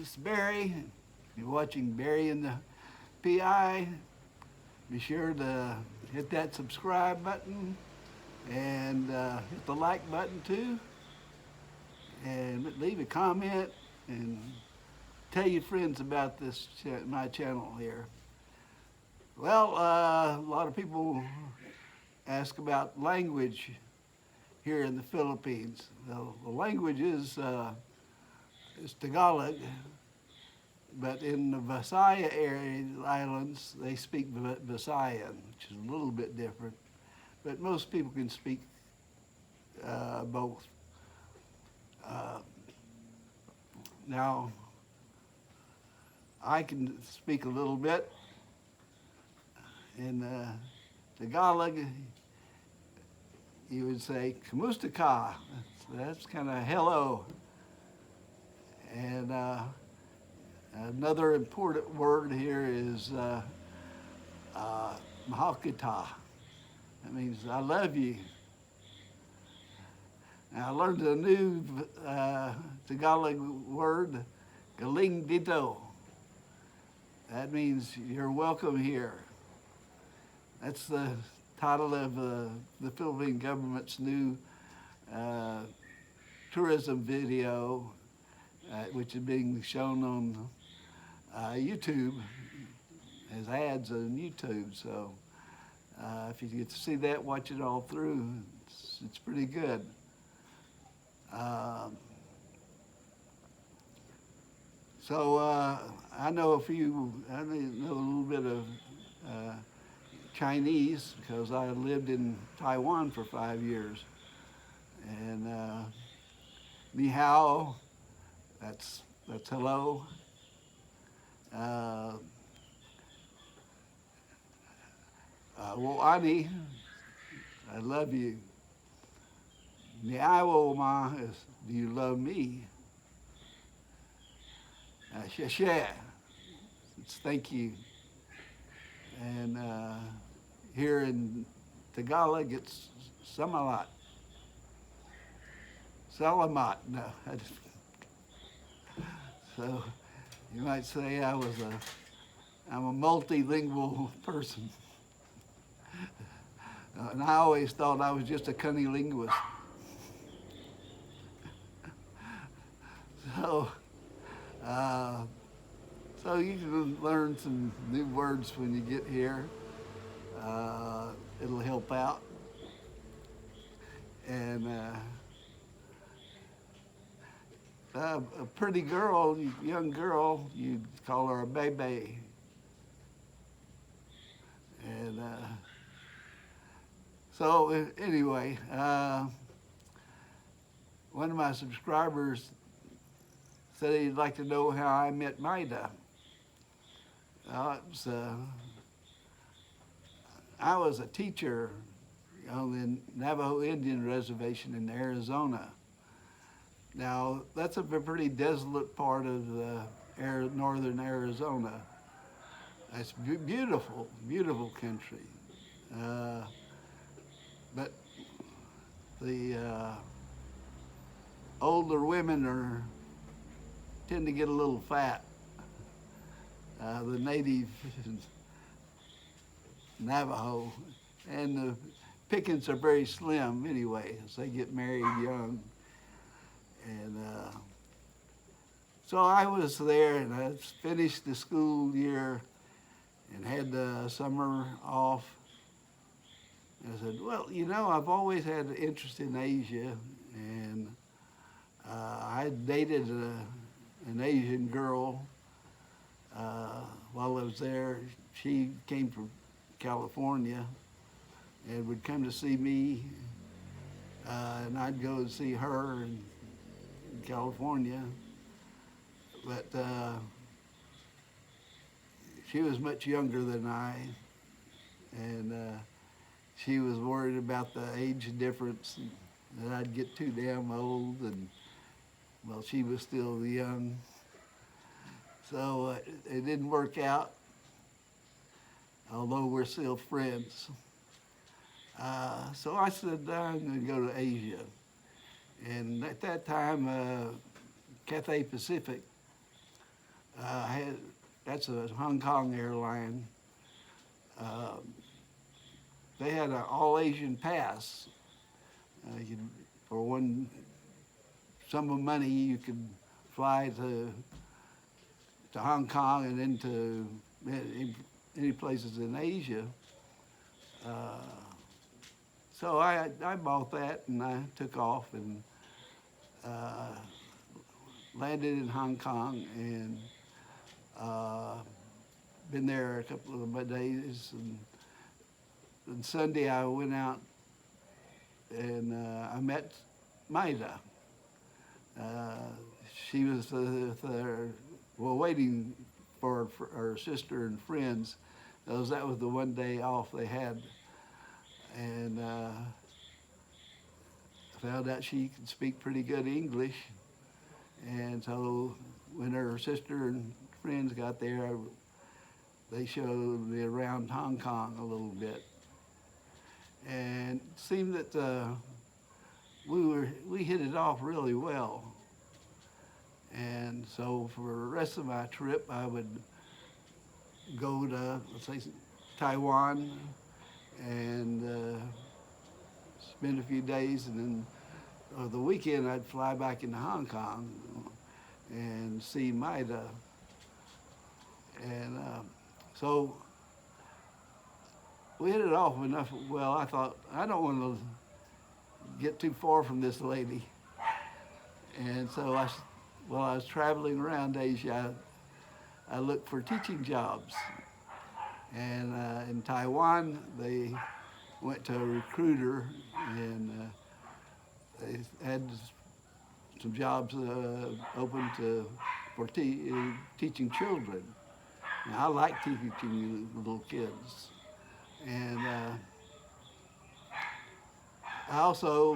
This is Barry. You're watching Barry and the PI. Be sure to hit that subscribe button and hit the like button too. And leave a comment and tell your friends about this my channel here. Well, a lot of people ask about language here in the Philippines. The language is Tagalog, but in the Visaya area, islands, they speak Visayan, which is a little bit different. But most people can speak both. Now, I can speak a little bit. In Tagalog, you would say, "Kamusta ka?" That's kind of hello. And another important word here is mahal kita. That means I love you. Now, I learned a new Tagalog word, galing dito. That means you're welcome here. That's the title of the Philippine government's new tourism video, which is being shown on YouTube as ads on YouTube. So if you get to see that, watch it all through. It's pretty good. So I know I know a little bit of Chinese because I lived in Taiwan for 5 years. And ni hao, that's hello. Wo ani, I love you. Ni wo ma is, do you love me? Shasha, it's thank you. And here in Tagalog, it's samalat. Salamat, no. So you might say I'm a multilingual person. And I always thought I was just a cunning linguist. So you can learn some new words when you get here. It'll help out. And a pretty girl, young girl, you'd call her a baby. And so anyway, one of my subscribers said he'd like to know how I met Maita. I was a teacher on the Navajo Indian Reservation in Arizona. Now, that's a pretty desolate part of northern Arizona. It's beautiful, beautiful country. But the older women tend to get a little fat. The native Navajo, and the pickings are very slim anyway, as they get married young. And so I was there, and I finished the school year and had the summer off. And I said, well, you know, I've always had an interest in Asia, and I dated an Asian girl while I was there. She came from California and would come to see me, and I'd go and see her in California. But she was much younger than I, and she was worried about the age difference, and that I'd get too damn old, and well, she was still young. So it didn't work out, although we're still friends. So I said, I'm going to go to Asia. And at that time, Cathay Pacific That's a Hong Kong airline. Uh, they had an all Asian pass. You could, for one sum of money, you could fly to Hong Kong and into any places in Asia. Uh, so I bought that and I took off and uh, landed in Hong Kong and uh, been there a couple of days. And Sunday I went out and I met Maita. Uh, she was waiting for her sister and friends. That was the one day off they had. And found out she could speak pretty good English. And so when her sister and friends got there, they showed me around Hong Kong a little bit. And it seemed that we hit it off really well. And so for the rest of my trip, I would go to, let's say, Taiwan and spend a few days, and then the weekend I'd fly back into Hong Kong and see Maita. And so we hit it off enough. Well, I thought, I don't want to get too far from this lady. And so while I was traveling around Asia, I looked for teaching jobs. And in Taiwan, they went to a recruiter and they had some jobs open for teaching children. Now, I like teaching little kids. And I also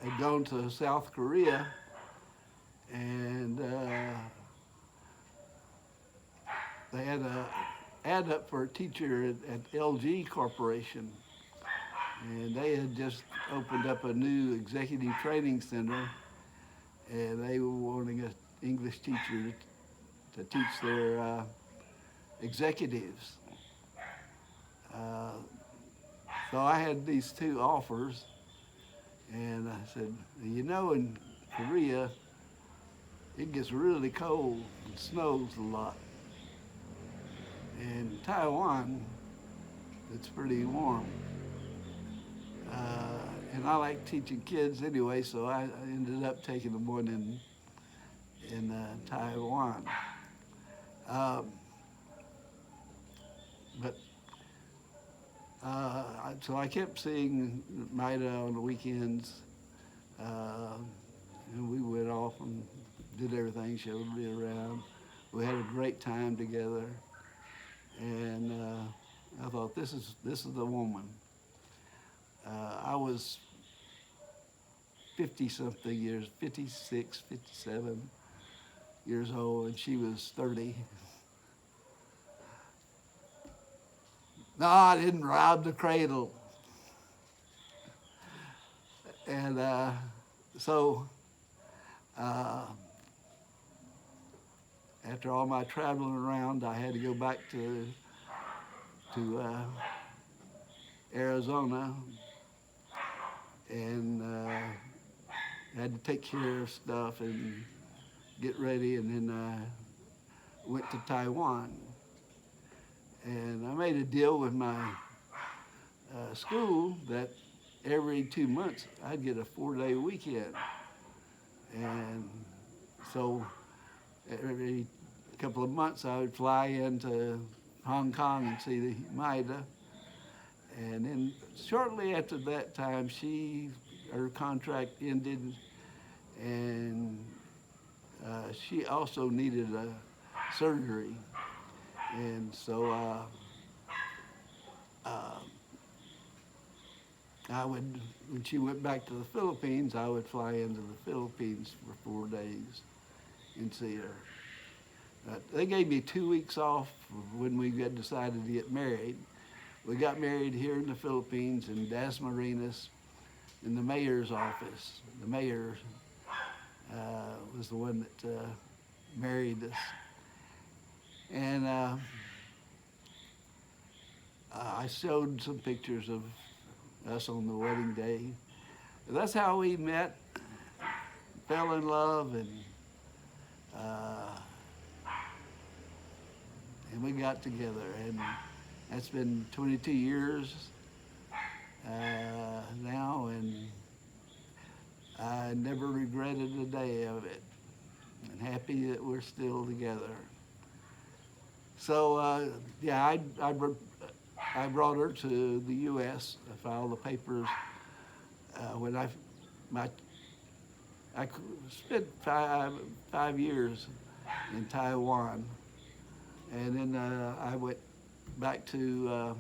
had gone to South Korea and they had an ad up for a teacher at LG Corporation. And they had just opened up a new executive training center, and they were wanting an English teacher to teach their executives. So I had these two offers, and I said, in Korea, it gets really cold and snows a lot. In Taiwan, it's pretty warm. And I like teaching kids anyway, so I ended up taking the one in Taiwan. So I kept seeing Maita on the weekends, and we went off and did everything, showed me around. We had a great time together, and I thought, this is the woman. I was 50-something years, 56, 57 years old, and she was 30. No, I didn't rob the cradle. And so after all my traveling around, I had to go back to Arizona and had to take care of stuff and get ready, and then I went to Taiwan. And I made a deal with my school that every 2 months I'd get a 4-day weekend. And so every couple of months I would fly into Hong Kong and see the Maita. And then shortly after that time, her contract ended, and she also needed a surgery. And so when she went back to the Philippines, I would fly into the Philippines for 4 days and see her. They gave me 2 weeks off when we had decided to get married. We got married here in the Philippines in Dasmariñas in the mayor's office. The mayor was the one that married us. And I showed some pictures of us on the wedding day. That's how we met, fell in love, uh, and we got together. And that's been 22 years now, and I never regretted a day of it. And happy that we're still together. So yeah, I brought her to the U.S. I filed the papers when I spent five years in Taiwan, and then I went back to.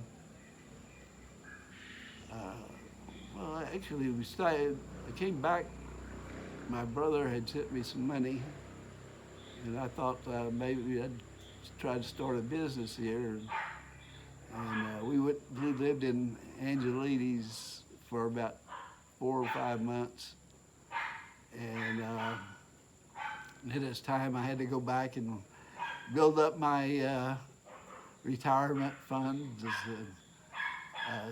Well, actually, I came back. My brother had sent me some money, and I thought maybe I'd try to start a business here. And we lived in Angelides for about 4 or 5 months. And at this time, I had to go back and build up my retirement funds,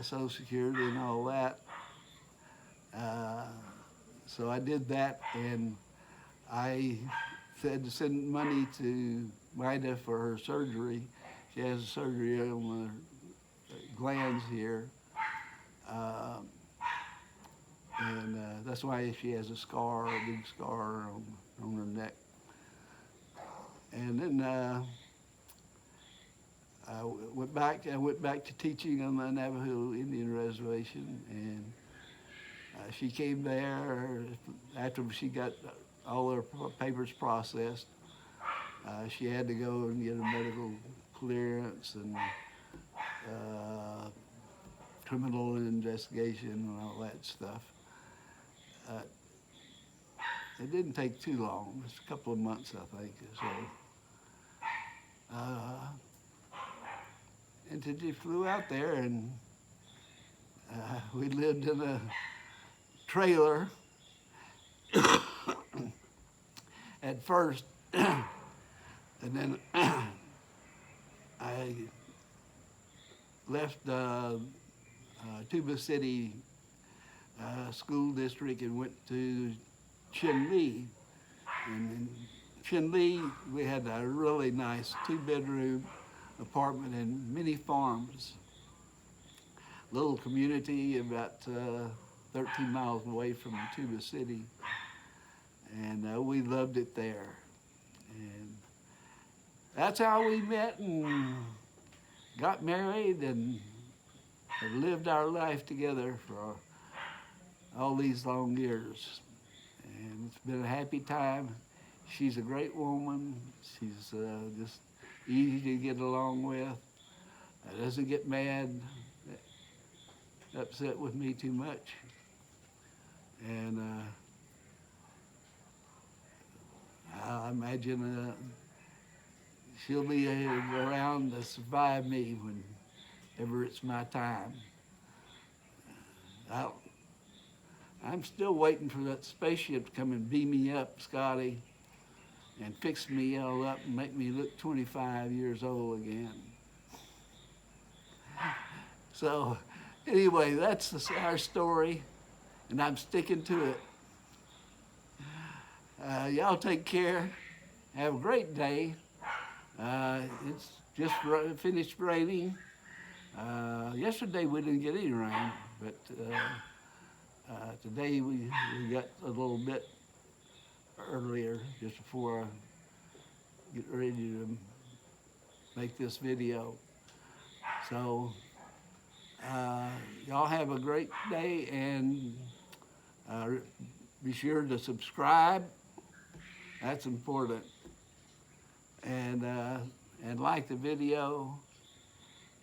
Social Security and all that. So I did that, and I had to send money to Maita for her surgery. She has a surgery on the glands here. And that's why she has a big scar on her neck. And then I went back to teaching on the Navajo Indian Reservation, and she came there after she got all her papers processed. She had to go and get a medical clearance and criminal investigation and all that stuff. It didn't take too long, just a couple of months, I think. So, and she flew out there, and we lived in a trailer at first, and then I left Tuba City school district and went to Chinle. And in Chinle, we had a really nice 2-bedroom apartment and many farms. Little community about 13 miles away from Tuba City. And we loved it there. And that's how we met and got married and have lived our life together for all these long years. And it's been a happy time. She's a great woman. She's just easy to get along with. Doesn't get mad, upset with me too much. And I imagine she'll be around to survive me whenever it's my time. I'm still waiting for that spaceship to come and beam me up, Scotty, and fix me all up and make me look 25 years old again. So anyway, that's our story, and I'm sticking to it. Y'all take care. Have a great day. It's just finished raining. Yesterday we didn't get any rain, but today we got a little bit earlier, just before I get ready to make this video. So y'all have a great day, and be sure to subscribe. That's important. And like the video,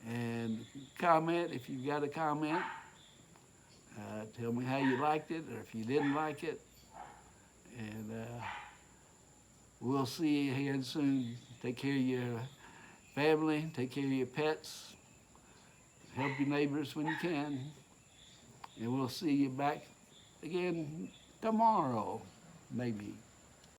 and comment if you've got a comment. Tell me how you liked it, or if you didn't like it. And we'll see you again soon. Take care of your family, take care of your pets, help your neighbors when you can. And we'll see you back again tomorrow, maybe.